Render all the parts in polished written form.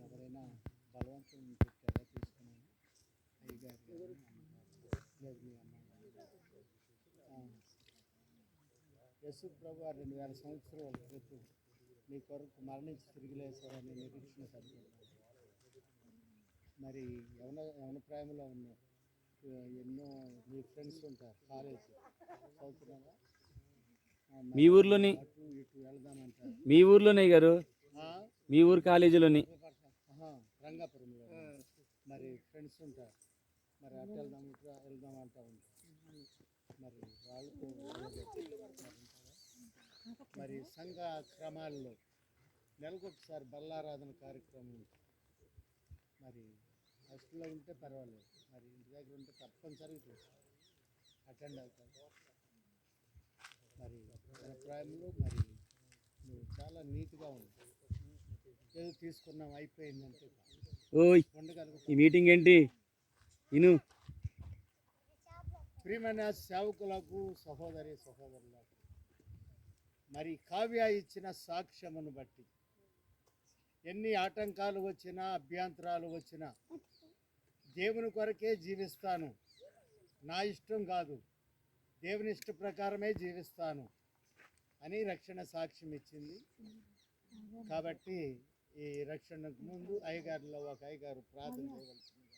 ఎవరైనా బలవంతం పెట్టారా తీసుకున్నాను అయ్యగారు లేదు మీ అమ్మ యేసు ప్రభు 2000 సంవత్సరాల క్రితం నీ కొరకు మరణించి తిరిగి లేసారని నిరీక్షణ కలిగి మరి యవన ప్రేమలో ఉన్నావు. ఎన్నో మీ ఫ్రెండ్స్ ఉంటారు కాలేజ్ చదువుతున్నారా? మీ ఊర్లోని ఇటు వెళ్దామంటారు. మీ ఊర్లోనే గారు మీ ఊరు కాలేజీలోని రంగాపురంలో మరి ఫ్రెండ్స్ ఉంటారు. మరి అటు వెళ్దాం ఇటు వెళ్దాం అంటూ ఉంటారు. మరి వాళ్ళతో మరి సంఘ క్రమాల్లో నెలకొకసారి బల్లారాధన కార్యక్రమం మరి హాస్టల్లో ఉంటే పర్వాలేదు, మరి ఇంటి దగ్గర ఉంటే తప్పనిసరిగా అటెండ్ అవుతారు. మరి అభిప్రాయంలో మరి నువ్వు చాలా నీట్గా ఉంది. ఏదో తీసుకున్నాం అయిపోయిందంటే ఓయ్ ఈ మీటింగ్ ఏంటి ఇను ప్రియమైన సేవకులకు సహోదరులకు మరి కావ్య ఇచ్చిన సాక్ష్యమును బట్టి ఎన్ని ఆటంకాలు వచ్చినా అభ్యంతరాలు వచ్చినా దేవుని కొరకే జీవిస్తాను, నా ఇష్టం కాదు దేవుని ఇష్ట ప్రకారమే జీవిస్తాను అని రక్షణ సాక్ష్యం ఇచ్చింది. కాబట్టి ఈ రక్షణకు ముందు అయ్యగారిలో ఒక అయ్యగారు ప్రార్థన చేయవలసింది.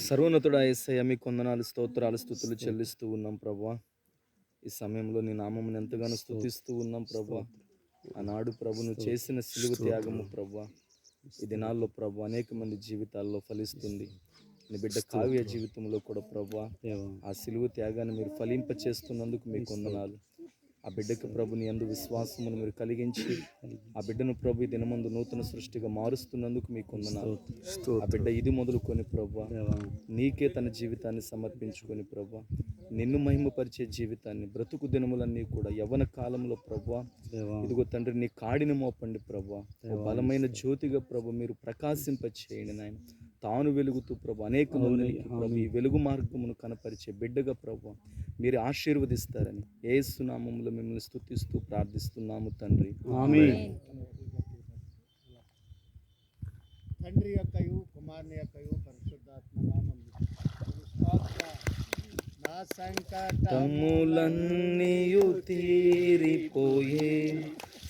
సర్వోన్నతుడా యేసయ్య మీకు వందనాలు, స్తోత్రాలు, స్తుతులు చెల్లిస్తూ ఉన్నాం ప్రభువా. ఈ సమయంలో నీ నామమును ఎంతగానో స్తుతిస్తూ ఉన్నాం ప్రభువా. ఆనాడు ప్రభును చేసిన సిలువ త్యాగము ప్రభువా ఈ దినాల్లో ప్రభు అనేక మంది జీవితాల్లో ఫలిస్తుంది. నీ బిడ్డ కావ్య జీవితంలో కూడా ప్రభువా ఆ సిలువ త్యాగాన్ని మీరు ఫలింప చేస్తున్నందుకు మీకు వందనాలు. ఆ బిడ్డకు ప్రభుని యందు విశ్వాసమును మీరు కలిగించి ఆ బిడ్డను ప్రభు దినమందు నూతన సృష్టిగా మారుస్తున్నందుకు మీకు వందనాలు. ఆ బిడ్డ ఇది మొదలుకొని ప్రభువా నీకే తన జీవితాన్ని సమర్పించుకొని ప్రభువా నిన్ను మహిమపరిచే జీవితాన్ని బ్రతుకు దినములన్నీ కూడా యవ్వన కాలంలో ప్రభువా ఇదిగో తండ్రి నీ కాడిని మోపండి ప్రభువా. బలమైన జ్యోతిగా ప్రభు మీరు ప్రకాశింప చేయండి నాయన. తాను వెలుగుతూ ప్రభు అనేక మందికి ప్రభు ఈ వెలుగు మార్గమును కనపరిచే బిడ్డగా ప్రభు మీరు ఆశీర్వదిస్తారని యేసు నామములో మిమ్మల్ని స్తుతిస్తూ ప్రార్థిస్తున్నాము తండ్రి, ఆమేన్. తండ్రి యొక్కయు కుమారుని యొక్కయు పరిశుద్ధాత్మ నామములో నా సంకటములన్నీయు తీరిపోయే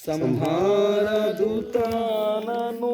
సంహార దూత నన్ను